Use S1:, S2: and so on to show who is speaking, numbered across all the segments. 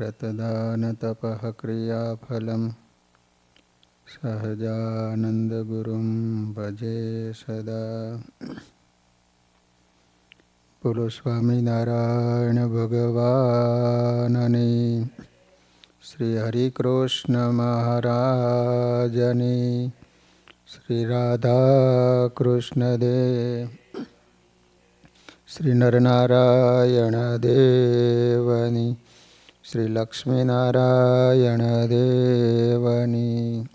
S1: व्रतदानतपः क्रियाफलं सहजानन्दगुरुं भजे सदा। बोलो स्वामीनारायण भगवाननी, श्री हरिकृष्ण महाराजनी, श्री राधा कृष्ण देव, श्री नरनारायण देवनी, श्री लक्ष्मीनारायण देवनी।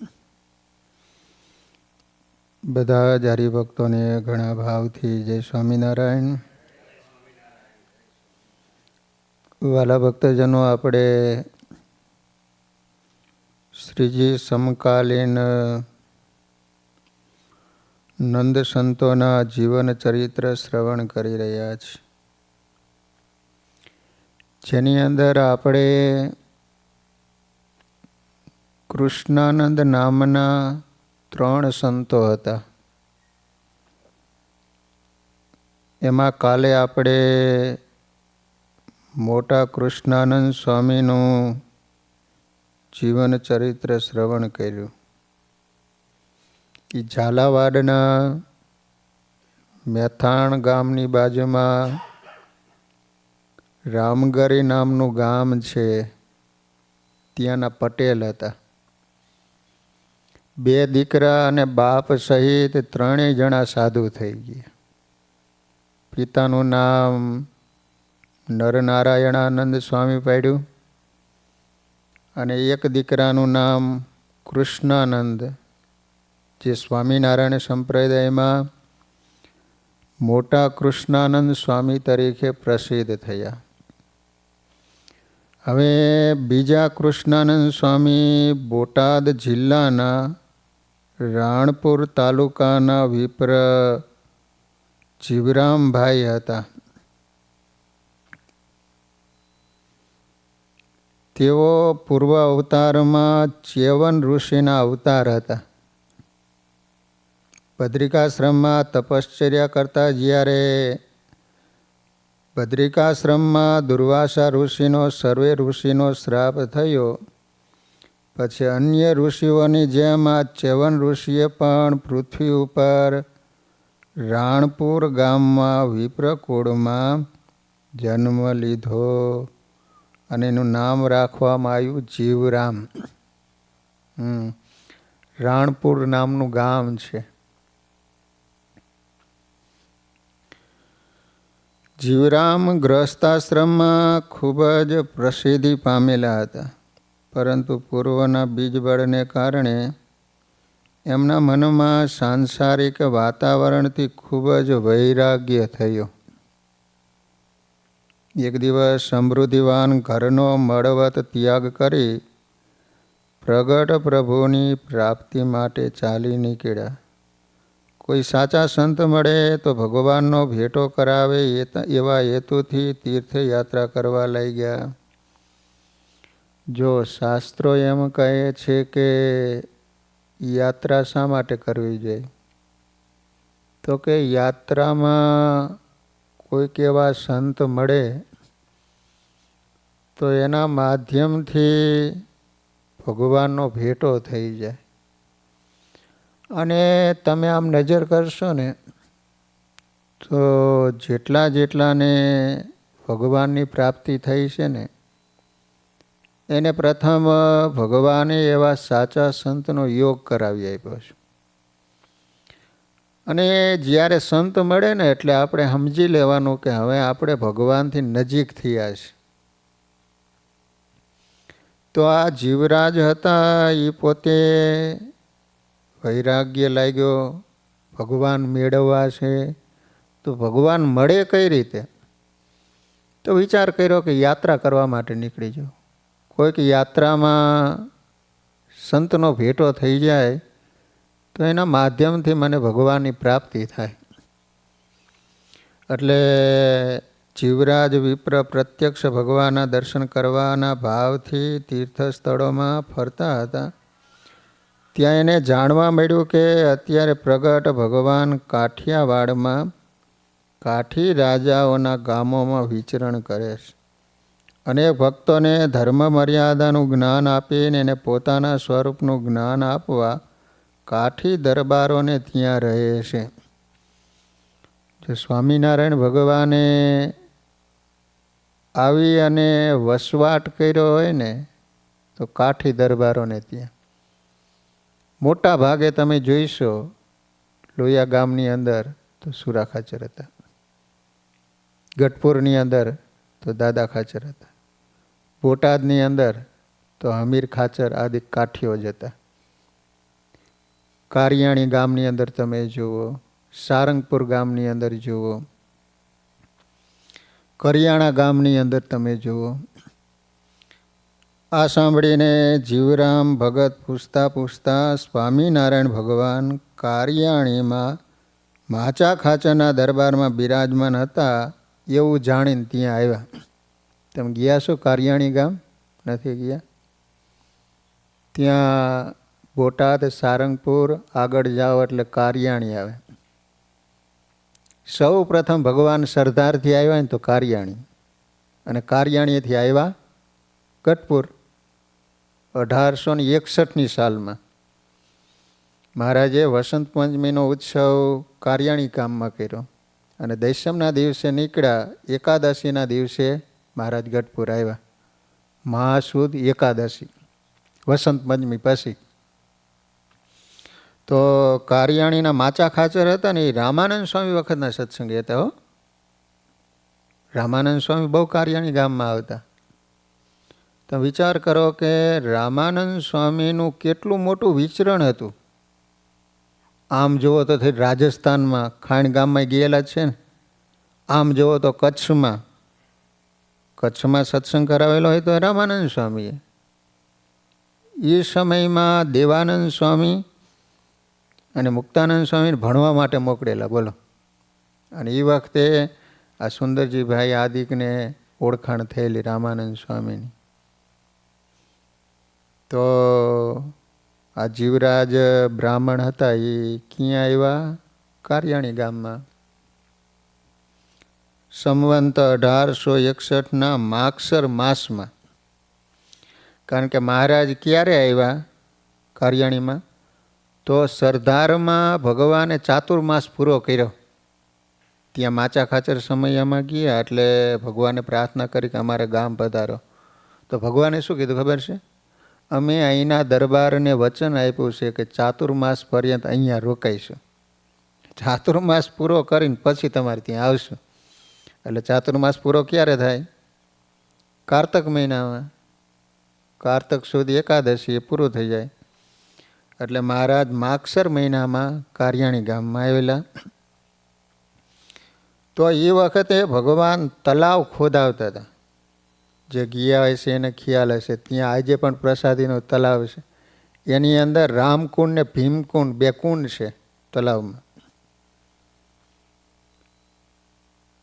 S1: બધા જ હરિભક્તોને ઘણા ભાવથી જય સ્વામિનારાયણ। વાલા ભક્તજનો, આપણે શ્રીજી સમકાલીન નંદ સંતોના જીવન ચરિત્ર શ્રવણ કરી રહ્યા છીએ, જેની અંદર આપણે કૃષ્ણાનંદ નામના 3 સંતો હતા। એમાં કાલે આપણે મોટા કૃષ્ણાનંદ સ્વામીનું જીવન ચરિત્ર શ્રવણ કર્યું। એ ઝાલાવાડના મેથાણ ગામની બાજુમાં રામગરી નામનું ગામ છે, ત્યાંના પટેલ હતા। 2 દીકરા અને બાપ સહિત 3 જણા સાધુ થઈ ગયા। પિતાનું નામ નરનારાયણાનંદ સ્વામી પાડ્યું અને એક દીકરાનું નામ કૃષ્ણાનંદ, જે સ્વામિનારાયણ સંપ્રદાયમાં મોટા કૃષ્ણાનંદ સ્વામી તરીકે પ્રસિદ્ધ થયા। હવે બીજા કૃષ્ણાનંદ સ્વામી બોટાદ જિલ્લાના રાણપુર તાલુકાના વિપ્ર જીવરામભાઈ હતા। તેઓ પૂર્વ અવતારમાં ચ્યવન ઋષિના અવતાર હતા। બદ્રિકાશ્રમમાં તપશ્ચર્યા કરતા જ્યારે બદ્રિકાશ્રમમાં દુર્વાસા ઋષિનો સર્વે ઋષિનો શ્રાપ થયો, પછી અન્ય ઋષિઓની જેમ આ ચ્યવન ઋષિએ પણ પૃથ્વી ઉપર રાણપુર ગામમાં વિપ્રકુળમાં જન્મ લીધો અને એનું નામ રાખવામાં આવ્યું જીવરામ। રાણપુર નામનું ગામ છે। જીવરામ ગૃહસ્થાશ્રમમાં ખૂબ જ પ્રસિદ્ધિ પામેલા હતા, પરંતુ પૂર્વના બીજબળને કારણે એમના મનમાં સાંસારિક વાતાવરણથી ખૂબ જ વૈરાગ્ય થયો। એક દિવસ સમૃદ્ધિવાન ઘરનો મળવત ત્યાગ કરી પ્રગટ પ્રભુની પ્રાપ્તિ માટે ચાલી નીકળ્યા। કોઈ સાચા સંત મળે તો ભગવાનનો ભેટો કરાવે એવા હેતુથી તીર્થયાત્રા કરવા લાગ્યા। જો શાસ્ત્રો એમ કહે છે કે યાત્રા શા માટે કરવી જોઈએ, તો કે યાત્રામાં કોઈક એવા સંત મળે તો એના માધ્યમથી ભગવાનનો ભેટો થઈ જાય। અને તમે આમ નજર કરશો ને તો જેટલાને ભગવાનની પ્રાપ્તિ થઈ છે ને, એને પ્રથમ ભગવાને એવા સાચા સંતનો યોગ કરાવી આપ્યો છે। અને જ્યારે સંત મળે ને એટલે આપણે સમજી લેવાનું કે હવે આપણે ભગવાનથી નજીક થયા છે। તો આ જીવરાજ હતા, એ પોતે વૈરાગ્ય લાગ્યો, ભગવાન મેળવવા છે, તો ભગવાન મળે કઈ રીતે? તો વિચાર કર્યો કે યાત્રા કરવા માટે નીકળી જાઓ। કોઈક યાત્રામાં સંતનો ભેટો થઈ જાય તો એના માધ્યમથી મને ભગવાનની પ્રાપ્તિ થાય। એટલે જીવરાજ વિપ્ર પ્રત્યક્ષ ભગવાનના દર્શન કરવાના ભાવથી તીર્થ સ્થળોમાં ફરતા હતા। ત્યાં એને જાણવા મળ્યું કે અત્યારે પ્રગટ ભગવાન કાઠિયાવાડમાં કાઠી રાજાઓના ગામોમાં વિચરણ કરે છે અનેક ભક્તોને ધર્મ મર્યાદાનું જ્ઞાન આપીને એને પોતાના સ્વરૂપનું જ્ઞાન આપવા કાઠી દરબારોને ત્યાં રહે છે. જો સ્વામિનારાયણ ભગવાને આવી અને વસવાટ કર્યો હોય ને તો કાઠી દરબારોને ત્યાં મોટા ભાગે તમે જોઈશો. લોહિયા ગામની અંદર તો સુરા ખાચર હતા, ગઢપુરની અંદર તો દાદા ખાચર હતા, બોટાદની અંદર તો હમીર ખાચર આદિ કાઠીઓ જ હતા. કારિયાણી ગામની અંદર તમે જુઓ, સારંગપુર ગામની અંદર જુઓ, કરિયાણા ગામની અંદર તમે જુઓ. આ સાંભળીને જીવરામ ભગત પૂછતા પૂછતા સ્વામિનારાયણ ભગવાન કારિયાણીમાં માચા ખાચરના દરબારમાં બિરાજમાન હતા એવું જાણીને ત્યાં આવ્યા. તમે ગયા છો કારિયાણી ગામ? નથી ગયા? ત્યાં બોટાદ, સારંગપુર આગળ જાઓ એટલે કારિયાણી આવે. સૌ પ્રથમ ભગવાન સરદારથી આવ્યા ને તો કારિયાણી, અને કારિયાણીથી આવ્યા ગઢપુર. 1861ની સાલમાં મહારાજે વસંત પંચમીનો ઉત્સવ કારિયાણી ગામમાં કર્યો અને દશમના દિવસે નીકળ્યા. એકાદશીના દિવસે મહારાજ ગઢપુર આવ્યા. મહાસુદ એકાદશી, વસંત પંચમી પછી. તો કારિયાણીના માચા ખાચર હતા ને એ રામાનંદ સ્વામી વખતના સત્સંગી હતા. હો, રામાનંદ સ્વામી બહુ કારિયાણી ગામમાં આવતા. તમે વિચાર કરો કે રામાનંદ સ્વામીનું કેટલું મોટું વિચરણ હતું. આમ જુઓ તો રાજસ્થાનમાં ખાણ ગામમાં ગયેલા છે ને, આમ જુઓ તો કચ્છમાં સત્સંગ કરાવેલો હોય તો રામાનંદ સ્વામીએ. એ સમયમાં દેવાનંદ સ્વામી અને મુક્તાનંદ સ્વામીને ભણવા માટે મોકલેલા. બોલો. અને એ વખતે આ સુંદરજીભાઈ આદિકને ઓળખાણ થયેલી રામાનંદ સ્વામીની. તો આ જીવરાજ બ્રાહ્મણ હતા એ ક્યાં આવ્યા? કારિયાણી ગામમાં. સંવંત 1861ના માગસર માસમાં. કારણ કે મહારાજ ક્યારે આવ્યા કારિયાણીમાં? તો સરદારમાં ભગવાને ચાતુર્માસ પૂરો કર્યો. ત્યાં માચા ખાચર સમયમાં ગયા એટલે ભગવાને પ્રાર્થના કરી કે અમારે ગામ પધારો. તો ભગવાને શું કીધું ખબર છે? અમે અહીંના દરબારને વચન આપ્યું છે કે ચાતુર્માસ પર્યંત અહીંયા રોકાઈશું. ચાતુર્માસ પૂરો કરીને પછી તમારે ત્યાં આવશું. એટલે ચાતુર્માસ પૂરો ક્યારે થાય? કારતક મહિનામાં. કારતક સુદ એકાદશી એ પૂરું થઈ જાય. એટલે મહારાજ માગસર મહિનામાં કારિયાણી ગામમાં આવેલા. તો એ વખતે ભગવાન તલાવ ખોદાવતા હતા. જે ગયા હશે એને ખ્યાલ હશે. ત્યાં આજે પણ પ્રસાદીનો તલાવ છે. એની અંદર રામકુંડ ને ભીમકુંડ 2 કુંડ છે તલાવમાં.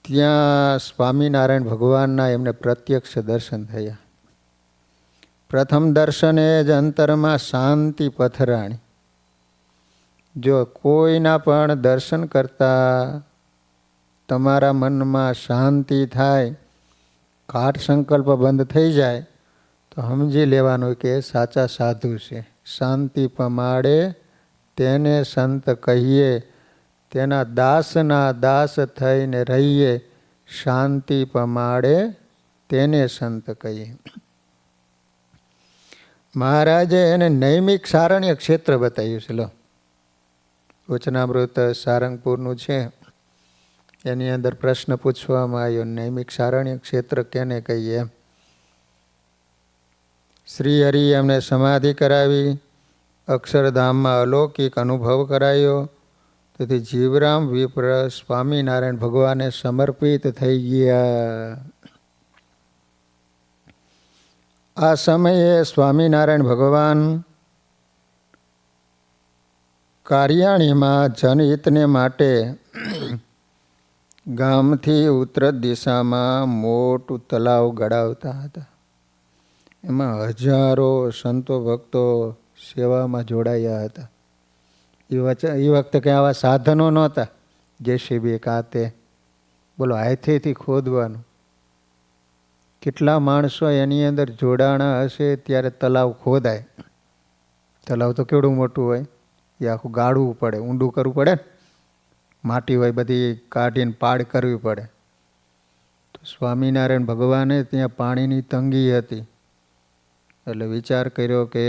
S1: ત્યાં સ્વામિનારાયણ ભગવાનના એમને પ્રત્યક્ષ દર્શન થયા. પ્રથમ દર્શને જ અંતરમાં શાંતિ પથરાણી. જો કોઈના પણ દર્શન કરતા તમારા મનમાં શાંતિ થાય, ઘાટ સંકલ્પ બંધ થઈ જાય તો સમજી લેવાનું કે સાચા સાધુ છે. શાંતિ પમાડે તેને સંત કહીએ, તેના દાસના દાસ થઈને રહીએ. શાંતિ પમાડે તેને સંત કહીએ. મહારાજે એને નૈમિક સારણ્ય ક્ષેત્ર બતાવ્યું છે. લો, વચનામૃત સારંગપુરનું છે. એની અંદર પ્રશ્ન પૂછવામાં આવ્યો, નૈમિક સારણ્ય ક્ષેત્ર કેને કહીએ એમ. શ્રી હરિ એમને સમાધિ કરાવી, અક્ષરધામમાં અલૌકિક અનુભવ કરાયો. તેથી જીવરામ વિપ્ર સ્વામિનારાયણ ભગવાને સમર્પિત થઈ ગયા. આ સમયે સ્વામિનારાયણ ભગવાન કારિયાણીમાં જનહિતને માટે ગામથી ઉત્તર દિશામાં મોટું તલાવ ગળાવતા હતા. એમાં હજારો સંતો ભક્તો સેવામાં જોડાયા હતા. એ વખતે કંઈ આવા સાધનો નહોતા. જેસીબી કાતે બોલો હાથેથી ખોદવાનું. કેટલા માણસો એની અંદર જોડાણા હશે ત્યારે તલાવ ખોદાય. તલાવ તો કેવડું મોટું હોય, એ આખું ગાળવું પડે, ઊંડું કરવું પડે, માટી હોય બધી કાઢીને પાડ કરવી પડે. તો સ્વામિનારાયણ ભગવાને ત્યાં પાણીની તંગી હતી, એટલે વિચાર કર્યો કે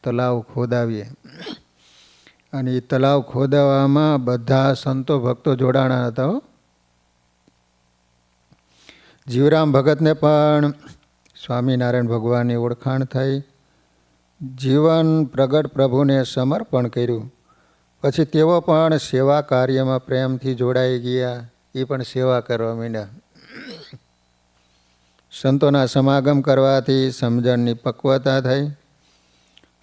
S1: તલાવ ખોદાવીએ. અને એ તલાવ ખોદાવામાં બધા સંતો ભક્તો જોડાણા હતા. જીવરામ ભગતને પણ સ્વામિનારાયણ ભગવાનની ઓળખાણ થઈ. જીવન પ્રગટ પ્રભુને સમર્પણ કર્યું. પછી તેઓ પણ સેવા કાર્યમાં પ્રેમથી જોડાઈ ગયા. એ પણ સેવા કરવા માંડ્યા. સંતોના સમાગમ કરવાથી સમજણની પક્વતા થઈ.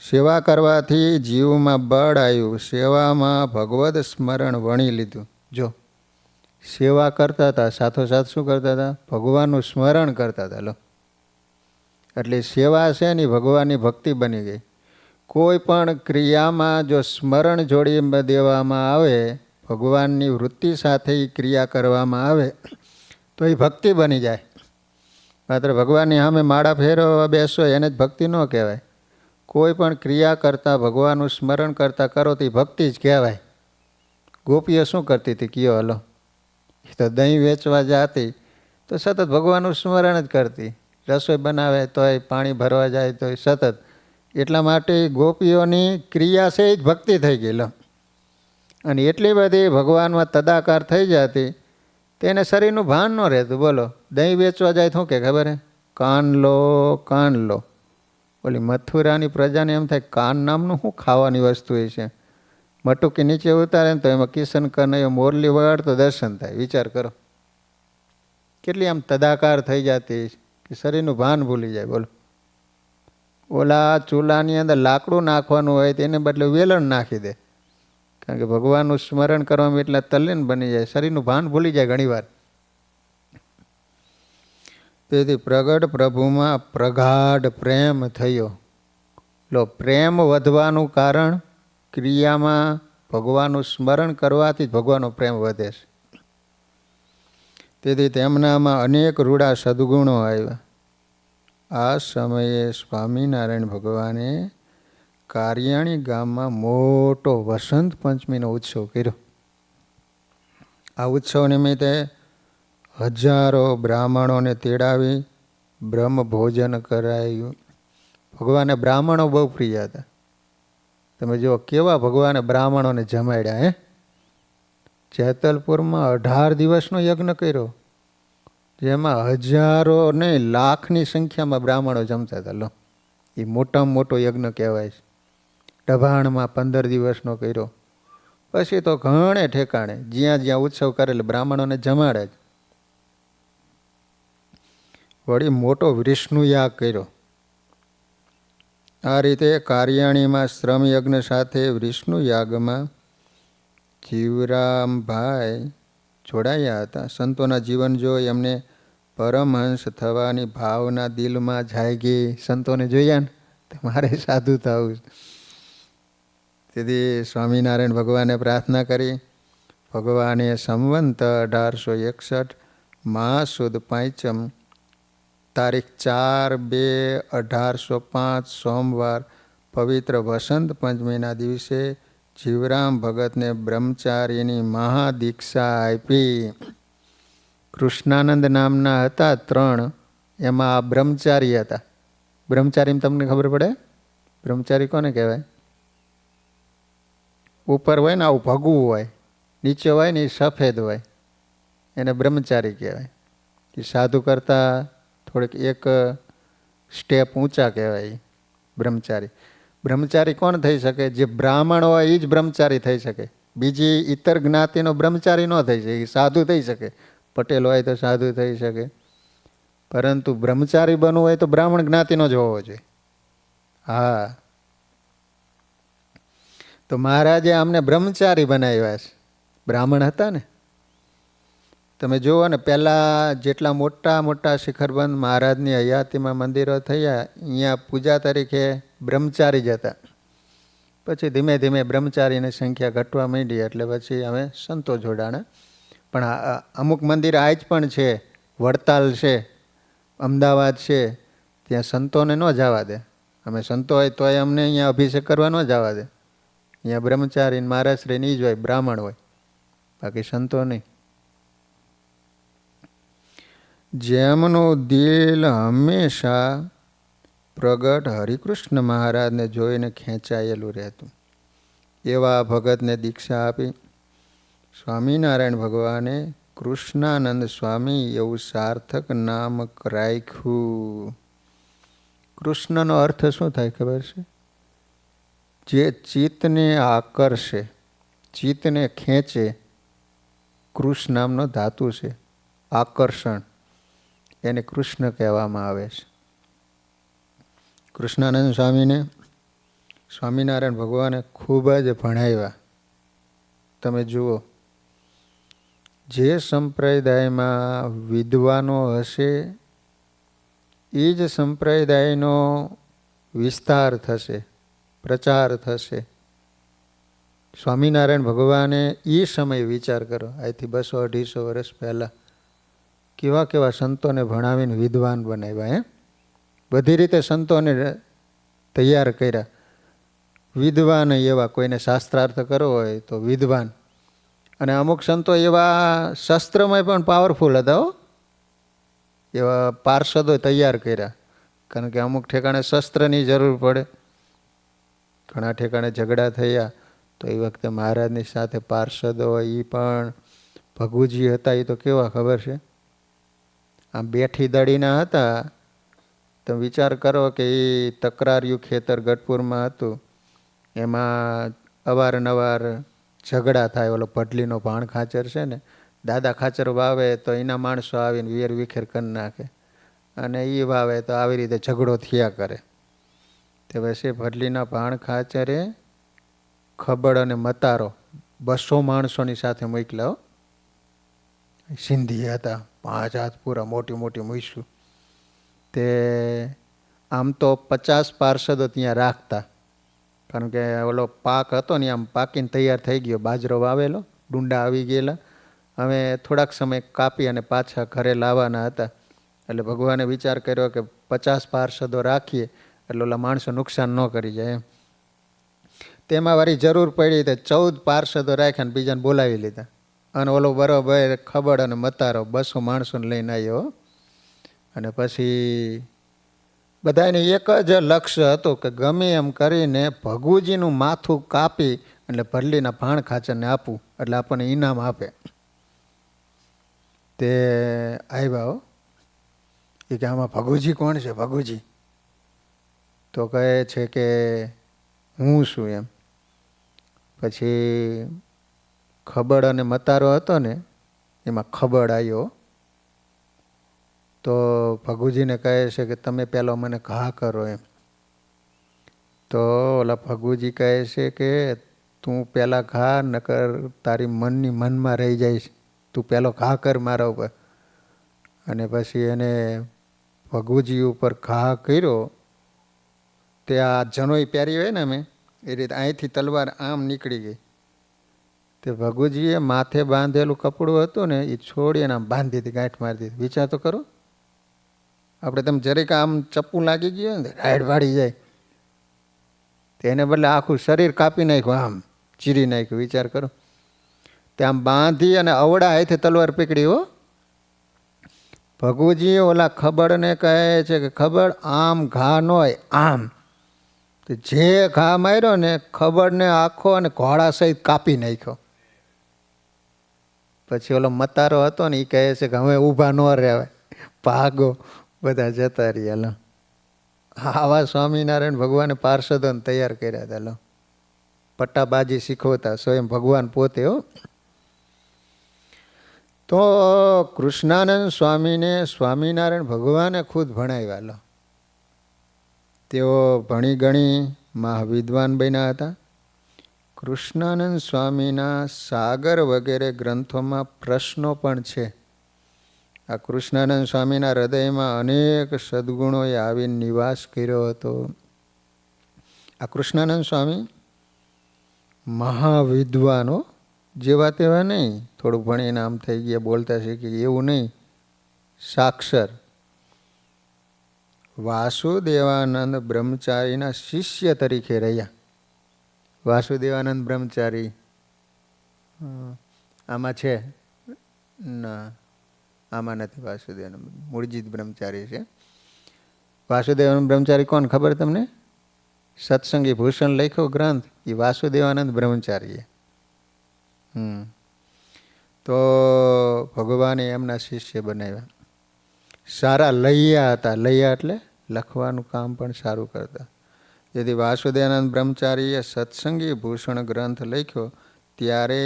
S1: સેવા કરવાથી જીવમાં બળ આવ્યું. સેવામાં ભગવદ સ્મરણ વણી લીધું. જો સેવા કરતા હતા, સાથોસાથ શું કરતા હતા? ભગવાનનું સ્મરણ કરતા હતા. લો, એટલે સેવા છે ને ભગવાનની ભક્તિ બની ગઈ. કોઈ પણ ક્રિયામાં જો સ્મરણ જોડી દેવામાં આવે, ભગવાનની વૃત્તિ સાથે એ ક્રિયા કરવામાં આવે તો એ ભક્તિ બની જાય. માત્ર ભગવાનની સામે માળા ફેરવવા બેસો એને જ ભક્તિ ન કહેવાય. કોઈ પણ ક્રિયા કરતાં ભગવાનનું સ્મરણ કરતાં કરો તો એ ભક્તિ જ કહેવાય. ગોપીઓ શું કરતી હતી કયો? હલો, એ તો દહીં વેચવા જતી તો સતત ભગવાનનું સ્મરણ જ કરતી. રસોઈ બનાવે તોય, પાણી ભરવા જાય તોય સતત. એટલા માટે ગોપીઓની ક્રિયા છે એ જ ભક્તિ થઈ ગઈ. લો, અને એટલી બધી ભગવાનમાં તદાકાર થઈ જતી તેને શરીરનું ભાન ન રહેતું. બોલો, દહીં વેચવા જાય શું કે ખબર હે? કાન લો, કાન લો. ઓલી મથુરાની પ્રજાને એમ થાય કાન નામનું શું ખાવાની વસ્તુ એ છે. મટુકી નીચે ઉતારે ને તો એમાં કિશન કનૈયો મોરલી વગાડતો દર્શન થાય. વિચાર કરો, કેટલી આમ તદાકાર થઈ જતી કે શરીરનું ભાન ભૂલી જાય. બોલો, ઓલા ચૂલાની અંદર લાકડું નાખવાનું હોય તેને બદલે વેલણ નાખી દે, કારણ કે ભગવાનનું સ્મરણ કરવામાં એટલા તલ્લીન બની જાય, શરીરનું ભાન ભૂલી જાય ઘણીવાર. તેથી પ્રગટ પ્રભુમાં પ્રગાઢ પ્રેમ થયો. લો, પ્રેમ વધવાનું કારણ ક્રિયામાં ભગવાનનું સ્મરણ કરવાથી જ ભગવાનનો પ્રેમ વધે છે. તેથી તેમનામાં અનેક રૂડા સદગુણો આવ્યા. આ સમયે સ્વામિનારાયણ ભગવાને કારિયાણી ગામમાં મોટો વસંત પંચમીનો ઉત્સવ કર્યો. આ ઉત્સવ નિમિત્તે હજારો બ્રાહ્મણોને તેડાવી બ્રહ્મ ભોજન કરાયું. ભગવાને બ્રાહ્મણો બહુ પ્રિય હતા. તમે જુઓ કેવા ભગવાને બ્રાહ્મણોને જમાડ્યા. જેતલપુરમાં 18 દિવસનો યજ્ઞ કર્યો, જેમાં હજારો નહીં લાખની સંખ્યામાં બ્રાહ્મણો જમતા હતા. લો, એ મોટામાં મોટો યજ્ઞ કહેવાય છે. ડભાણમાં 15 દિવસનો કર્યો. પછી તો ઘણે ઠેકાણે જ્યાં જ્યાં ઉત્સવ કરેલ બ્રાહ્મણોને જમાડે જ. વળી મોટો વિષ્ણુ યાગ કર્યો. આ રીતે કારિયાણીમાં શ્રમ યજ્ઞ સાથે વિષ્ણુ યાગમાં જીવરામભાઈ જોડાયા હતા. સંતોના જીવન જોઈ એમને પરમહંસ થવાની ભાવના દિલમાં જાગી. સંતોને જોયા ને તો મારે સાધુ થવું. તેથી સ્વામિનારાયણ ભગવાને પ્રાર્થના કરી. ભગવાને સંવંત 1861 માસ સુદ પાંચમ તારીખ 4/2/1805 સોમવાર પવિત્ર વસંત પંચમીના દિવસે જીવરામ ભગતને બ્રહ્મચારીની મહાદીક્ષા આપી. કૃષ્ણાનંદ નામના હતા 3, એમાં આ બ્રહ્મચારી હતા. બ્રહ્મચારીમાં તમને ખબર પડે? બ્રહ્મચારી કોને કહેવાય? ઉપર હોય ને આવું ભગવું હોય, નીચે હોય ને એ સફેદ હોય, એને બ્રહ્મચારી કહેવાય. એ સાધુ કરતાં થોડીક એક સ્ટેપ ઊંચા કહેવાય બ્રહ્મચારી. બ્રહ્મચારી કોણ થઈ શકે? જે બ્રાહ્મણ હોય એ જ બ્રહ્મચારી થઈ શકે. બીજી ઇતર જ્ઞાતિનો બ્રહ્મચારી ન થઈ શકે. એ સાધુ થઈ શકે, પટેલ હોય તો સાધુ થઈ શકે, પરંતુ બ્રહ્મચારી બનવું હોય તો બ્રાહ્મણ જ્ઞાતિનો જ હોવો જોઈએ. હા, તો મહારાજે અમને બ્રહ્મચારી બનાવ્યા છે. બ્રાહ્મણ હતા ને. તમે જુઓ ને, પહેલાં જેટલા મોટા મોટા શિખરબંધ મહારાજની હયાતીમાં મંદિરો થયા, અહીંયા પૂજા તરીકે બ્રહ્મચારી જ હતા. પછી ધીમે ધીમે બ્રહ્મચારીની સંખ્યા ઘટવા માંડી, એટલે પછી અમે સંતો જોડાણા. પણ અમુક મંદિર આજ પણ છે. વડતાલ છે, અમદાવાદ છે ત્યાં સંતોને ન જવા દે. અમે સંતો હોય તોય અમને અહીંયા અભિષેક કરવા ન જવા દે. અહીંયા બ્રહ્મચારી મહારાજશ્રી જ હોય, બ્રાહ્મણ હોય, બાકી સંતો નહીં. જેમનું દિલ હંમેશા પ્રગટ હરિકૃષ્ણ મહારાજને જોઈને ખેંચાયેલું રહેતું, એવા ભગતને દીક્ષા આપી સ્વામિનારાયણ ભગવાને કૃષ્ણાનંદ સ્વામી એવું સાર્થક નામ રાખ્યું. કૃષ્ણનો અર્થ શું થાય ખબર છે? જે ચિત્તને આકર્ષે, ચિત્તને ખેંચે. કૃષ્ણ નામનો ધાતુ છે આકર્ષણ, એને કૃષ્ણ કહેવામાં આવે છે. કૃષ્ણાનંદ સ્વામીને સ્વામિનારાયણ ભગવાને ખૂબ જ ભણાવ્યા. તમે જુઓ, જે સંપ્રદાયમાં વિદ્વાનો હશે એ જ સંપ્રદાયનો વિસ્તાર થશે, પ્રચાર થશે. સ્વામિનારાયણ ભગવાને એ સમય વિચાર કરો, આજથી 200-250 વર્ષ પહેલાં કેવા કેવા સંતોને ભણાવીને વિદ્વાન બનાવ્યા. બધી રીતે સંતોને તૈયાર કર્યા. વિદ્વાન એવા, કોઈને શાસ્ત્રાર્થ કરવો હોય તો વિદ્વાન. અને અમુક સંતો એવા શસ્ત્રમાં પણ પાવરફુલ હતા હો, એવા પાર્ષદો તૈયાર કર્યા. કારણ કે અમુક ઠેકાણે શસ્ત્રની જરૂર પડે. ઘણા ઠેકાણે ઝઘડા થયા તો એ વખતે મહારાજની સાથે પાર્ષદો હોય. એ પણ ભગુજી હતા. એ તો કેવા ખબર છે, આમ બેઠી દડીના હતા. તમે વિચાર કરો કે એ તકરાર્યું ખેતર ગઢપુરમાં હતું, એમાં અવારનવાર ઝઘડા થાય. ઓલો ભડલીનો ભાણ ખાચર છે ને, દાદા ખાચર વાવે તો એના માણસો આવીને વેર વિખેર કરી નાખે, અને એ વાવે તો આવી રીતે ઝઘડો થયા કરે. તે પછી ભડલીના ભાણ ખાચરે ખબડ અને મતારો 200 માણસોની સાથે મોકલ્યા. સિંધી હતા, 5 હાથ પૂરા, મોટી મોટી મૂઈશું. તે આમ તો 50 પાર્ષદો ત્યાં રાખતા, કારણ કે ઓલો પાક હતો ને આમ પાકીને તૈયાર થઈ ગયો, બાજરો વાવેલો, ડુંડા આવી ગયેલા. હવે થોડાક સમય કાપી અને પાછા ઘરે લાવવાના હતા. એટલે ભગવાને વિચાર કર્યો કે 50 પાર્ષદો રાખીએ એટલે ઓલા માણસો નુકસાન ન કરી જાય એમ. તેમાં વારી જરૂર પડી તો 14 પાર્ષદો રાખ્યા અને બીજાને બોલાવી લીધા. અને ઓલો બરોબર ખબડ અને મતારો 200 માણસોને લઈને આવ્યો. અને પછી બધાને એક જ લક્ષ્ય હતું કે ગમે એમ કરીને ભગુજીનું માથું કાપી એટલે ભરલીના ભાણ ખાચરને આપવું, એટલે આપણને ઇનામ આપે. તે આવ્યા હો. એ કે આમાં ભગુજી કોણ છે? ભગુજી તો કહે છે કે હું છું એમ. પછી ખબડ અને મતારો હતો ને, એમાં ખબડ આવ્યો. તો ભગુજીને કહે છે કે તમે પહેલો મને ઘા કરો એમ. તો ઓલા ભગુજી કહે છે કે તું પહેલાં ઘા, નકર તારી મનમાં રહી જાય છે, તું પહેલો ઘા કર મારા ઉપર. અને પછી એને ભગુજી ઉપર ઘા કર્યો. તે આ જનોઈ પહેરી હોય ને અમે એ રીતે અહીંથી તલવાર આમ નીકળી ગઈ. તે ભગુજીએ માથે બાંધેલું કપડું હતું ને એ છોડીને આમ બાંધી દીધી, ગાંઠ મારી દીધી. વિચાર તો કરો, આપણે તમે જરીક આમ ચપ્પુ લાગી ગયું ને રાઈડ વાળી જાય, તેને બદલે આખું શરીર કાપી નાખ્યું, આમ ચીરી નાખ્યું. વિચાર કરો. તે આમ બાંધી અને અવડા હાથે તલવાર પકડી હો. ભગુજી ઓલા ખબડને કહે છે કે ખબડ આમ ઘા ન હોય, આમ. જે ઘા માર્યો ને ખબડને આખો અને ઘોડા સહિત કાપી નાખ્યો. પછી ઓલો મતારો હતો ને એ કહે છે કે હવે ઊભા ન રહેવાય, ભાગો, બધા જતા રહ્યા. આવા સ્વામિનારાયણ ભગવાને પાર્ષદોને તૈયાર કર્યા હતા. પટ્ટાબાજી શીખવતા સ્વયં ભગવાન પોતે હો. તો કૃષ્ણાનંદ સ્વામીને સ્વામિનારાયણ ભગવાને ખુદ ભણાવ્યા. તેઓ ભણી ગણી મહાવિદ્વાન બન્યા હતા. કૃષ્ણાનંદ સ્વામીના સાગર વગેરે ગ્રંથોમાં પ્રશ્નો પણ છે. આ કૃષ્ણાનંદ સ્વામીના હૃદયમાં અનેક સદ્ગુણોએ આવીને નિવાસ કર્યો હતો. આ કૃષ્ણાનંદ સ્વામી મહાવિદ્વાનો, જેવા તેવા નહીં, થોડું ભણીને આમ થઈ ગયા, બોલતા શીખી, એવું નહીં. સાક્ષર વાસુદેવાનંદ બ્રહ્મચારીના શિષ્ય તરીકે રહ્યા. વાસુદેવાનંદ બ્રહ્મચારી આમાં છે ના, આમાં નથી. વાસુદેવાનંદ મૂળજીત બ્રહ્મચારી છે. વાસુદેવાનંદ બ્રહ્મચારી કોણ ખબર તમને? સત્સંગી ભૂષણ લખ્યો ગ્રંથ એ વાસુદેવાનંદ બ્રહ્મચારીએ. તો ભગવાને એમના શિષ્ય બનાવ્યા. સારા લૈયા હતા. લૈયા એટલે લખવાનું કામ પણ સારું કરતા. જેથી વાસુદેવાનંદ બ્રહ્મચારીએ સત્સંગી ભૂષણ ગ્રંથ લખ્યો ત્યારે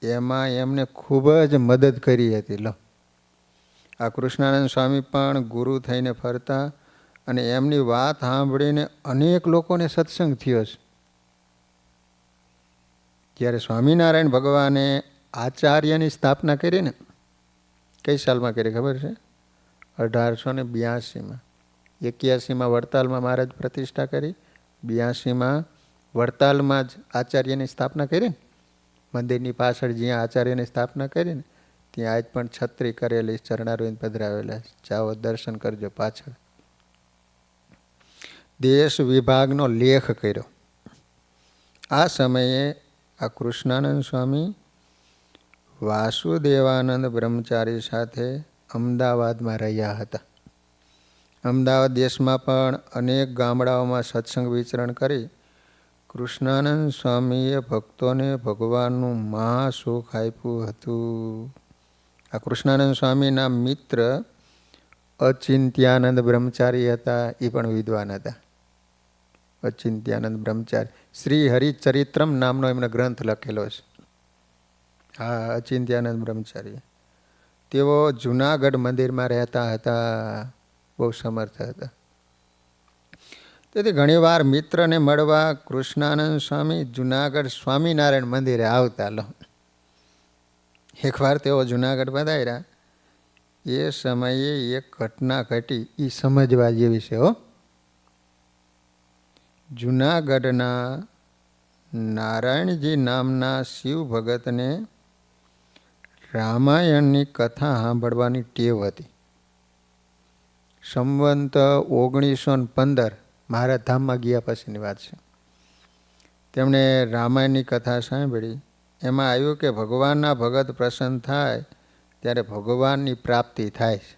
S1: એમાં એમને ખૂબ જ મદદ કરી હતી. લો, આ કૃષ્ણાનંદ સ્વામી પણ ગુરુ થઈને ફરતા અને એમની વાત સાંભળીને અનેક લોકોને સત્સંગ થયો છે. જ્યારે સ્વામિનારાયણ ભગવાને આચાર્યની સ્થાપના કરી ને, કઈ સાલમાં કરી ખબર છે? 1882માં. 81માં વડતાલમાં મહારાજ પ્રતિષ્ઠા કરી, 82માં વડતાલમાં જ આચાર્યની સ્થાપના કરી ને. મંદિરની પાછળ જ્યાં આચાર્યની સ્થાપના કરી ને ત્યાં આજ પણ છત્રી કરેલી, ચરણારવિંદ પધરાવેલા. જાઓ દર્શન કરજો પાછળ. દેશ વિભાગનો લેખ કર્યો. આ સમયે આ કૃષ્ણાનંદ સ્વામી વાસુદેવાનંદ બ્રહ્મચારી સાથે અમદાવાદમાં રહ્યા હતા. અમદાવાદ દેશમાં પણ અનેક ગામડાઓમાં સત્સંગ વિચરણ કરી કૃષ્ણાનંદ સ્વામીએ ભક્તોને ભગવાનનું મહાસુખ આપ્યું હતું. આ કૃષ્ણાનંદ સ્વામીના મિત્ર અચિંત્યાનંદ બ્રહ્મચારી હતા. એ પણ વિદ્વાન હતા. અચિંત્યાનંદ બ્રહ્મચારી શ્રી હરિચરિત્રમ નામનો એમનો ગ્રંથ લખેલો છે. હા, અચિંત્યાનંદ બ્રહ્મચારી. તેઓ જુનાગઢ મંદિરમાં રહેતા હતા. બહુ સમર્થ હતા. તેથી ઘણીવાર મિત્રને મળવા કૃષ્ણાનંદ સ્વામી જુનાગઢ સ્વામિનારાયણ મંદિરે આવતા. લો, એકવાર તેઓ જુનાગઢ પધાર્યા. એ સમયે એક ઘટના ઘટી, એ સમજવા જેવી છે. હો, જુનાગઢના નારાયણજી નામના શિવ ભગતને રામાયણની કથા સાંભળવાની ટેવ હતી. સંવંત 1915 મહારાજ ધામમાં ગયા પછીની વાત છે. તેમણે રામાયણની કથા સાંભળી. એમાં આવ્યું કે ભગવાનના ભગત પ્રસન્ન થાય ત્યારે ભગવાનની પ્રાપ્તિ થાય છે.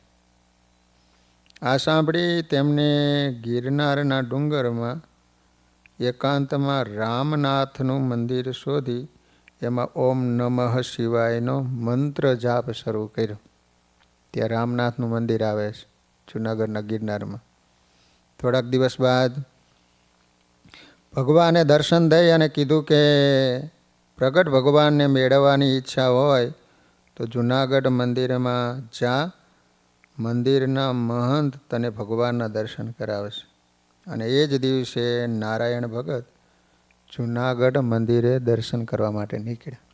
S1: આ સાંભળી તેમને ગિરનારના ડુંગરમાં એકાંતમાં રામનાથનું મંદિર શોધી એમાં ઓમ નમઃ શિવાયનો મંત્ર જાપ શરૂ કર્યો. ત્યાં રામનાથનું મંદિર આવે છે જુનાગઢના ગિરનારમાં. થોડાક દિવસ બાદ ભગવાને દર્શન દઈ અને કીધું કે પ્રગટ ભગવાનને મેળવવાની ઈચ્છા હોય તો જુનાગઢ મંદિરમાં જા, મંદિરના મહંત તને ભગવાનના દર્શન કરાવશે. અને એ જ દિવસે નારાયણ ભગત જુનાગઢ મંદિરે દર્શન કરવા માટે નીકળ્યા.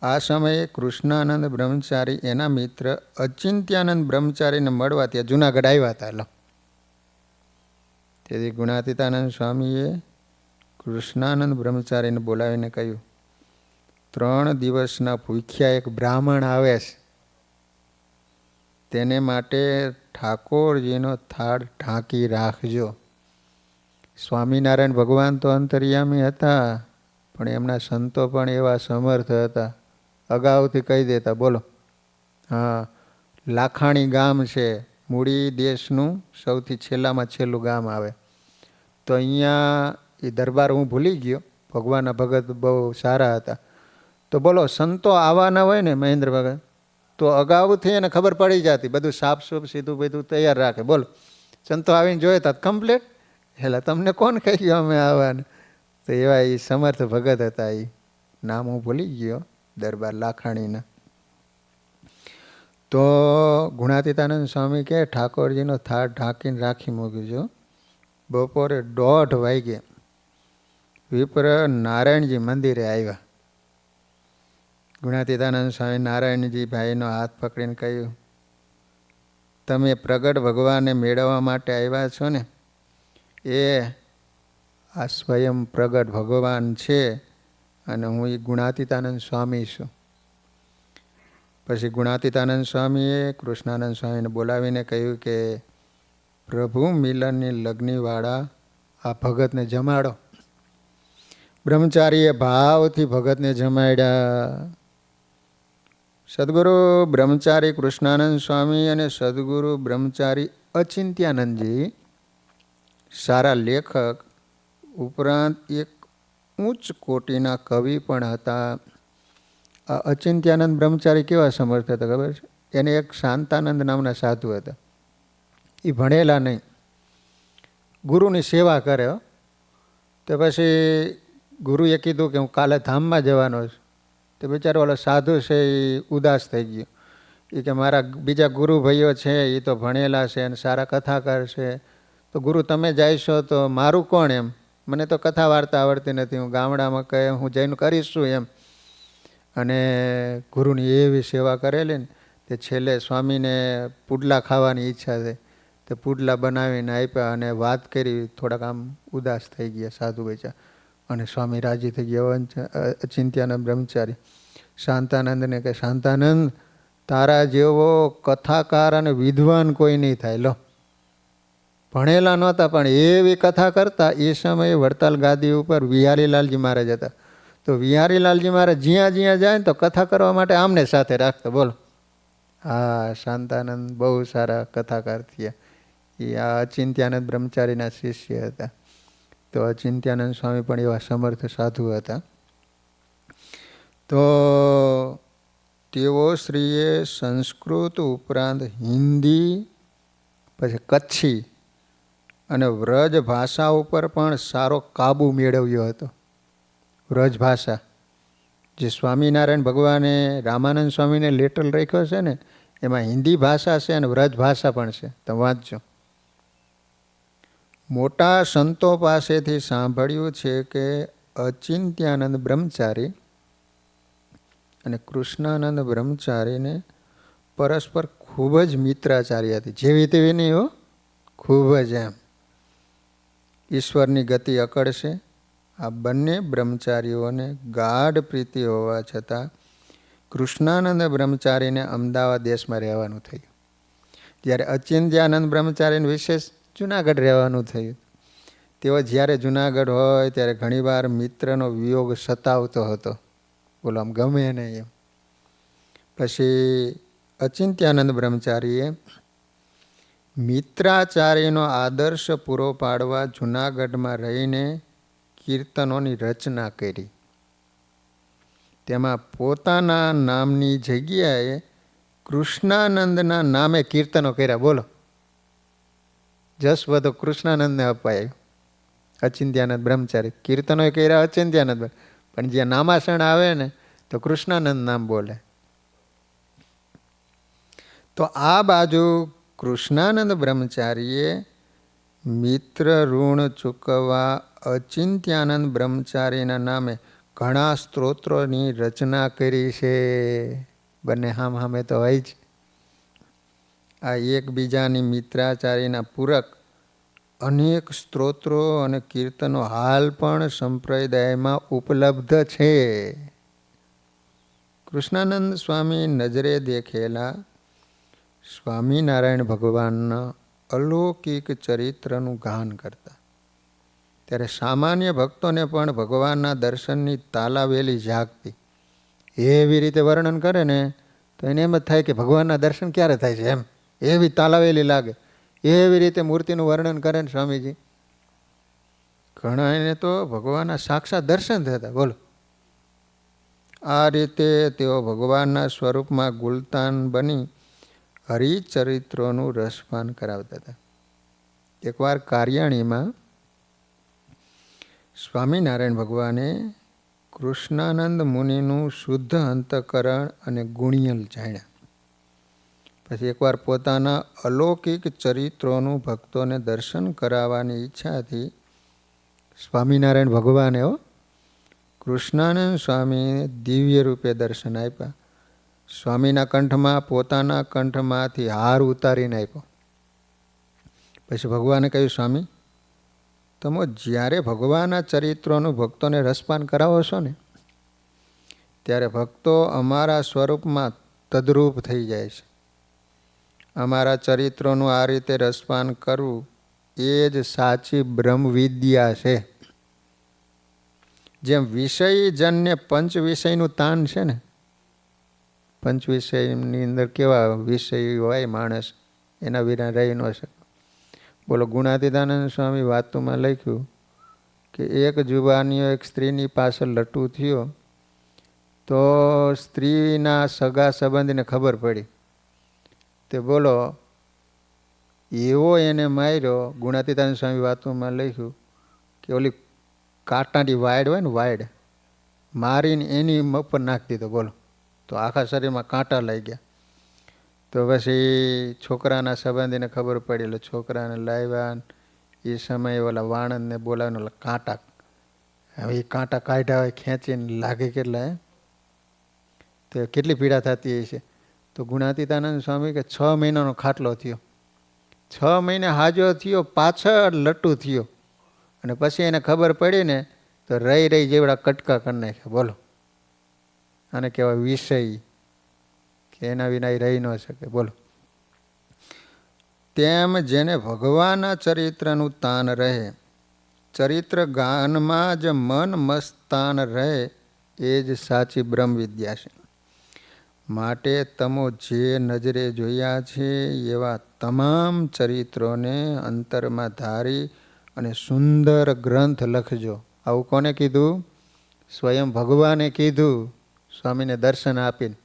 S1: આ સમયે કૃષ્ણાનંદ બ્રહ્મચારી એના મિત્ર અચિંત્યાનંદ બ્રહ્મચારીને મળવા ત્યાં જુનાગઢ આવ્યા હતા. લો, તેથી ગુણાતીતાનંદ સ્વામીએ કૃષ્ણાનંદ બ્રહ્મચારીને બોલાવીને કહ્યું, 3 દિવસના ભૂખ્યા એક બ્રાહ્મણ આવે છે, તેને માટે ઠાકોરજીનો થાળ ઢાંકી રાખજો. સ્વામિનારાયણ ભગવાન તો અંતર્યામી હતા, પણ એમના સંતો પણ એવા સમર્થ હતા, અગાઉથી કહી દેતા. બોલો, હા, લાખાણી ગામ છે, મૂળી દેશનું સૌથી છેલ્લામાં છેલ્લું ગામ આવે. તો અહીંયા એ દરબાર હું ભૂલી ગયો. ભગવાનના ભગત બહુ સારા હતા. તો બોલો, સંતો આવવાના હોય ને મહેન્દ્ર ભગત, તો અગાઉથી એને ખબર પડી જતી. બધું સાફ સૂફ સીધું બધું તૈયાર રાખે. બોલો, સંતો આવીને જોઈએ તા કમ્પ્લીટ. એટલે તમને કોણ કહી ગયો અમે આવવાને? તો એવા એ સમર્થ ભગત હતા. એ નામ હું ભૂલી ગયો, દરબાર લાખાણીના. તો ગુણાતીતાનંદ સ્વામી કે ઠાકોરજીનો થાળ ઢાંકીને રાખી મૂકજો. બપોરે 1:30 વાગે વિપ્ર નારાયણજી મંદિરે આવ્યા. ગુણાતીતાનંદ સ્વામી નારાયણજી ભાઈનો હાથ પકડીને કહ્યું, તમે પ્રગટ ભગવાનને મેળવવા માટે આવ્યા છો ને, એ આ સ્વયં પ્રગટ ભગવાન છે અને હું એ ગુણાતીતાનંદ સ્વામી છું. પછી ગુણાતીતાનંદ સ્વામીએ કૃષ્ણાનંદ સ્વામીને બોલાવીને કહ્યું કે પ્રભુ મિલનની લગ્નીવાળા આ ભગતને જમાડો. બ્રહ્મચારીએ ભાવથી ભગતને જમાડ્યા. સદગુરુ બ્રહ્મચારી કૃષ્ણાનંદ સ્વામી અને સદગુરુ બ્રહ્મચારી અચિંત્યાનંદજી સારા લેખક ઉપરાંત એક ઉચ્ચ કોટીના કવિ પણ હતા. આ અચિંત્યાનંદ બ્રહ્મચારી કેવા સમર્થ હતા ખબર છે? એને એક શાંતાનંદ નામના સાધુ હતા. એ ભણેલા નહીં, ગુરુની સેવા કરે. તો પછી ગુરુએ કીધું કે હું કાલે ધામમાં જવાનો છું. તો બિચારો ઓલો સાધુ છે એ ઉદાસ થઈ ગયો. એ કે મારા બીજા ગુરુ ભાઈઓ છે એ તો ભણેલા છે અને સારા કથાકાર છે, તો ગુરુ તમે જાયશો તો મારું કોણ? એમ મને તો કથા વાર્તા આવડતી નથી, હું ગામડામાં કહે હું જઈને કરીશું એમ. અને ગુરુની એવી સેવા કરેલી ને તે છેલ્લે સ્વામીને પુડલા ખાવાની ઈચ્છા થઈ, તે પુડલા બનાવીને આપ્યા અને વાત કરી. થોડાક આમ ઉદાસ થઈ ગયા સાધુ બચ્યા અને સ્વામી રાજી થઈ ગયા. અચિંત્યાનંદ બ્રહ્મચારી શાંતાનંદને કહે, શાંતાનંદ તારા જેવો કથાકાર અને વિદ્વાન કોઈ નહીં થાય. લો, ભણેલા નહોતા પણ એવી કથા કરતા. એ સમયે વડતાલ ગાદી ઉપર વિહારીલાલજી મહારાજ હતા. તો વિહારીલાલજી મહારાજ જ્યાં જ્યાં જાય ને તો કથા કરવા માટે આમને સાથે રાખતા. બોલો, હા, શાંતાનંદ બહુ સારા કથાકાર થયા. એ આ અચિંત્યાનંદ બ્રહ્મચારીના શિષ્ય હતા. તો અચિંત્યાનંદ સ્વામી પણ એવા સમર્થ સાધુ હતા. તો તેઓ શ્રીએ સંસ્કૃત ઉપરાંત હિન્દી, પછી કચ્છી અને વ્રજ ભાષા ઉપર પણ સારો કાબુ મેળવ્યો હતો. વ્રજ ભાષા જે સ્વામિનારાયણ ભગવાને રામાનંદ સ્વામીને લેટર રાખ્યો છે ને, એમાં હિન્દી ભાષા છે અને વ્રજ ભાષા પણ છે. તમે વાંચજો. મોટા સંતો પાસેથી સાંભળ્યું છે કે અચિંત્યાનંદ બ્રહ્મચારી અને કૃષ્ણાનંદ બ્રહ્મચારીને પરસ્પર ખૂબ જ મિત્રાચાર્ય હતી. જેવી તેવી નહીં હો, ખૂબ જ એમ. ઈશ્વરની ગતિ અકળ છે. આ બંને બ્રહ્મચારીઓને ગાઢ પ્રીતિ હોવા છતાં કૃષ્ણાનંદ બ્રહ્મચારીને અમદાવાદ દેશમાં રહેવાનું થયું, જ્યારે અચિંત્યાનંદ બ્રહ્મચારીને વિશેષ જુનાગઢ રહેવાનું થયું. તેઓ જ્યારે જુનાગઢ હોય ત્યારે ઘણીવાર મિત્રનો વિયોગ સતાવતો હતો. બોલો, આમ ગમે નહીં એમ. પછી અચિંત્યાનંદ બ્રહ્મચારીએ મિત્રાચાર્યનો આદર્શ પૂરો પાડવા જુનાગઢમાં રહીને કીર્તનોની રચના કરી. તેમાં પોતાના નામની જગ્યાએ કૃષ્ણાનંદના નામે કીર્તનો કર્યા. બોલો, જસ બધો કૃષ્ણાનંદને અપાય. અચિંત્યાનંદ બ્રહ્મચારી કીર્તનો કર્યા અચિંત્યાનંદ, પણ જ્યાં નામાસણ આવે ને તો કૃષ્ણાનંદ નામ બોલે. તો આ બાજુ કૃષ્ણાનંદ બ્રહ્મચારીએ મિત્ર ઋણ ચૂકવવા અચિંત્યાનંદ બ્રહ્મચારીના નામે ઘણા સ્ત્રોત્રોની રચના કરી છે. બંને હામે તો હોય જ. આ એકબીજાની મિત્રાચારીના પૂરક અનેક સ્ત્રોત્રો અને કીર્તનો હાલ પણ સંપ્રદાયમાં ઉપલબ્ધ છે. કૃષ્ણાનંદ સ્વામી નજરે દેખેલા સ્વામિનારાયણ ભગવાનના અલૌકિક ચરિત્રનું ગાન કરતા. ત્યારે સામાન્ય ભક્તોને પણ ભગવાનના દર્શનની તાલાવેલી જાગતી. એવી રીતે વર્ણન કરે ને તો એને એમ જ થાય કે ભગવાનના દર્શન ક્યારે થાય છે એમ, એવી તાલાવેલી લાગે. એવી રીતે મૂર્તિનું વર્ણન કરે ને સ્વામીજી, ઘણા એને તો ભગવાનના સાક્ષાત દર્શન થતા. બોલો, આ રીતે તેઓ ભગવાનના સ્વરૂપમાં ગુલતાન બની હરિચરિત્રોનું રસપાન કરાવતા હતા. એકવાર કાર્યાણીમાં સ્વામિનારાયણ ભગવાને કૃષ્ણાનંદ મુનિનું શુદ્ધ અંતઃકરણ અને ગુણિયલ જાણ્યા. પછી એકવાર પોતાના અલૌકિક ચરિત્રોનું ભક્તોને દર્શન કરાવવાની ઈચ્છાથી સ્વામિનારાયણ ભગવાને કૃષ્ણાનંદ સ્વામીને દિવ્ય રૂપે દર્શન આપ્યા. સ્વામીના કંઠમાં પોતાના કંઠમાંથી હાર ઉતારીને આપ્યો. પછી ભગવાને કહ્યું, સ્વામી, તમે જ્યારે ભગવાનના ચરિત્રોનું ભક્તોને રસપાન કરાવો છો ને, ત્યારે ભક્તો અમારા સ્વરૂપમાં તદ્રૂપ થઈ જાય છે અમારા ચરિત્રોનું આ રીતે રસપાન કરવું એ જ સાચી બ્રહ્મ વિદ્યા છે. જેમ વિષયજનને પંચ વિષયનું તાન છે ને, પંચ વિષયની અંદર કેવા વિષય હોય માણસ, એના વિના રહી ન શકે. બોલો, ગુણાતીતાનંદ સ્વામી વાતોમાં લખ્યું કે એક જુવાનીઓ એક સ્ત્રીની પાછળ લટુ થયો તો સ્ત્રીના સગા સંબંધીને ખબર પડી. તે બોલો એવો એને માર્યો. ગુણાતીતાનંદ સ્વામી વાતોમાં લખ્યું કે ઓલી કાંટાની વાયડ હોય ને, વાયડ મારીને એની ઉપર નાખી દીધો. બોલો, તો આખા શરીરમાં કાંટા લઈ ગયા. તો પછી છોકરાના સંબંધીને ખબર પડી, એટલે છોકરાને લાવ્યા. એ સમયે ઓલા વાણંદને બોલાવીને ઓલા કાંટા, હવે એ કાંટા કાઢ્યા હોય, ખેંચીને લાગે કેટલા, તો કેટલી પીડા થતી હશે. તો ગુણાતીતાનંદ સ્વામી કે 6 મહિનાનો ખાટલો થયો, 6 મહિને હાજો થયો, પાછળ લટ્ટુ થયો, અને પછી એને ખબર પડી ને તો રહી જેવડા કટકા કરી નાખ્યા. બોલો, આને કહેવાય વિષય, કે એના વિના એ રહી ન શકે. બોલો, તેમ જેને ભગવાનના ચરિત્રનું તાન રહે, ચરિત્ર ગાનમાં જ મન મસ્તાન રહે, એ જ સાચી બ્રહ્મ વિદ્યા છે. માટે તમો જે નજરે જોયા છે એવા તમામ ચરિત્રોને અંતરમાં ધારી અને સુંદર ગ્રંથ લખજો. આવું કોને કીધું? સ્વયં ભગવાને કીધું, સ્વામીને દર્શન આપીને.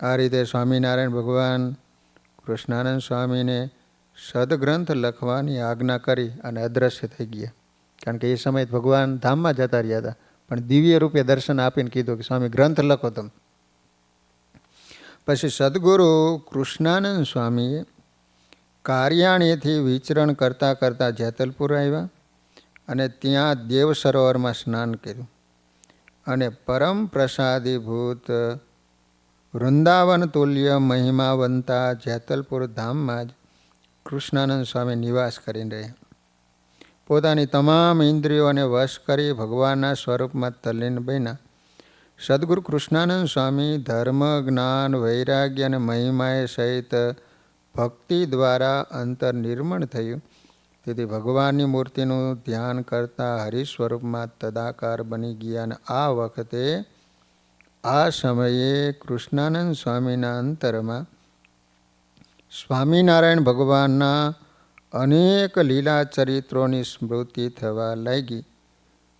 S1: આ રીતે સ્વામિનારાયણ ભગવાન કૃષ્ણાનંદ સ્વામીને સદગ્રંથ લખવાની આજ્ઞા કરી અને અદ્રશ્ય થઈ ગયા. કારણ કે એ સમયે ભગવાન ધામમાં જતા રહ્યા હતા, પણ દિવ્ય રૂપે દર્શન આપીને કીધું કે સ્વામી ગ્રંથ લખો તમે. પછી સદગુરુ કૃષ્ણાનંદ સ્વામીએ કાર્યાણીથી વિચરણ કરતાં કરતાં જેતલપુર આવ્યા અને ત્યાં દેવ સરોવરમાં સ્નાન કર્યું અને પરમ પ્રસાદીભૂત વૃંદાવન તુલ્ય મહિમાવંતા જેતલપુર ધામમાં જ કૃષ્ણાનંદ સ્વામી નિવાસ કરીને રહ્યા. પોતાની તમામ ઇન્દ્રિયોને વશ કરી ભગવાનના સ્વરૂપમાં તલ્લીન બન્યા. સદગુરુ કૃષ્ણાનંદ સ્વામી ધર્મ, જ્ઞાન, વૈરાગ્ય અને મહિમાએ સહિત ભક્તિ દ્વારા અંતર નિર્મળ થયું. તેથી ભગવાનની મૂર્તિનું ધ્યાન કરતા હરિસ્વરૂપમાં તદાકાર બની ગયા. અને આ વખતે આ સમયે કૃષ્ણાનંદ સ્વામીના અંતરમાં સ્વામિનારાયણ ભગવાનના અનેક લીલા ચરિત્રોની સ્મૃતિ થવા લાગી.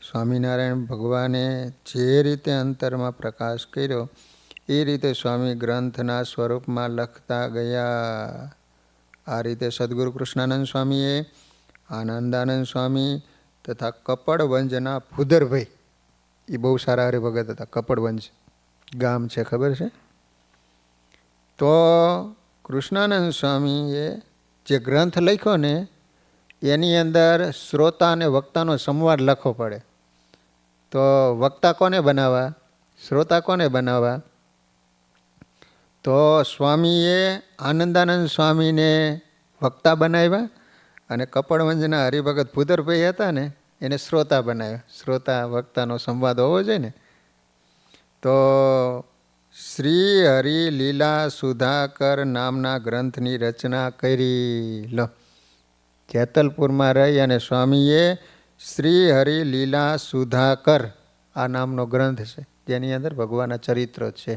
S1: સ્વામિનારાયણ ભગવાને જે રીતે અંતરમાં પ્રકાશ કર્યો એ રીતે સ્વામી ગ્રંથના સ્વરૂપમાં લખતા ગયા. આ રીતે સદગુરુ કૃષ્ણાનંદ સ્વામીએ આનંદાનંદ સ્વામી તથા કપડવંજના ફુદરભાઈ, એ બહુ સારા હરિભગત હતા. કપડવંજ ગામ છે, ખબર છે? તો કૃષ્ણાનંદ સ્વામીએ જે ગ્રંથ લખ્યો ને એની અંદર શ્રોતા અને વક્તાનો સંવાદ લખવો પડે. તો વક્તા કોને બનાવવા, શ્રોતા કોને બનાવવા? તો સ્વામીએ આનંદાનંદ સ્વામીને વક્તા બનાવ્યા અને કપડવંજના હરિભગત ભૂદરભાઈ હતા ને એને શ્રોતા બનાવ્યા. શ્રોતા વક્તાનો સંવાદ હોવો જોઈએ ને. તો શ્રી હરિ લીલા સુધાકર નામના ગ્રંથની રચના કરી. લો, જેતલપુરમાં રહી અને સ્વામીએ શ્રી હરિ લીલા સુધાકર આ નામનો ગ્રંથ છે, જેની અંદર ભગવાનના ચરિત્રો છે.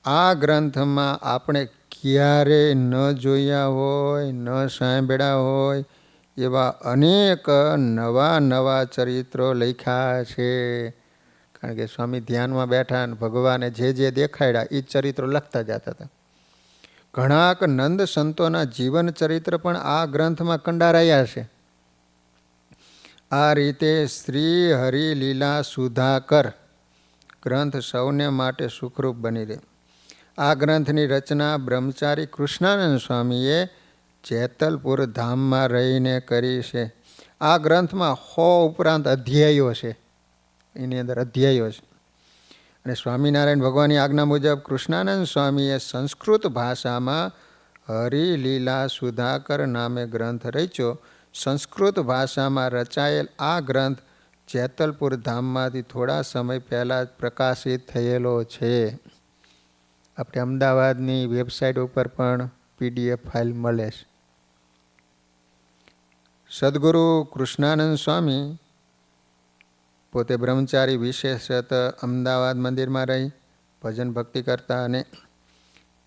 S1: આ ગ્રંથમાં આપણે ક્યારેય ન જોયા હોય, ન સાંભળ્યા હોય એવા અનેક નવા નવા ચરિત્રો લખ્યા છે. કારણ કે સ્વામી ધ્યાનમાં બેઠા અને ભગવાને જે જે દેખાડ્યા એ ચરિત્રો લખતા જતા હતા. ઘણાક નંદ સંતોના જીવન ચરિત્ર પણ આ ગ્રંથમાં કંડારાયા છે. આ રીતે શ્રી હરિ લીલા સુધાકર ગ્રંથ સૌને માટે સુખરૂપ બની રહે. આ ગ્રંથની રચના બ્રહ્મચારી કૃષ્ણાનંદ સ્વામીએ જેતલપુર ધામમાં રહીને કરી છે. આ ગ્રંથમાં 100 ઉપરાંત અધ્યાયો છે. એની અંદર અધ્યાયો છે. અને સ્વામિનારાયણ ભગવાનની આજ્ઞા મુજબ કૃષ્ણાનંદ સ્વામીએ સંસ્કૃત ભાષામાં હરિલીલા સુધાકર નામે ગ્રંથ રચ્યો. સંસ્કૃત ભાષામાં રચાયેલ આ ગ્રંથ જેતલપુર ધામમાંથી થોડા સમય પહેલાં જ પ્રકાશિત થયેલો છે. આપણે અમદાવાદની વેબસાઇટ ઉપર પણ PDF ફાઇલ મળે છે. સદગુરુ કૃષ્ણાનંદ સ્વામી પોતે બ્રહ્મચારી વિશેષત અમદાવાદ મંદિરમાં રહી ભજન ભક્તિ કરતા, અને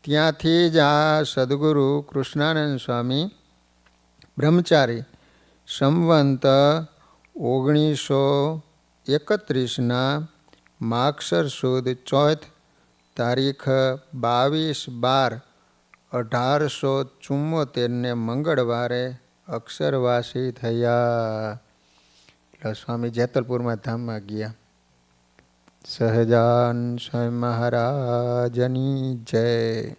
S1: ત્યાંથી જ આ સદગુરુ કૃષ્ણાનંદ સ્વામી બ્રહ્મચારી સંવંત 1931ના માગસર સુદ ચોથ તારીખ 22/12/1874 મંગળવારે અક્ષરવાસી થયા. એટલે સ્વામી જેતલપુરમાં ધામમાં ગયા. સહજાન સ્વામી મહારાજની જય.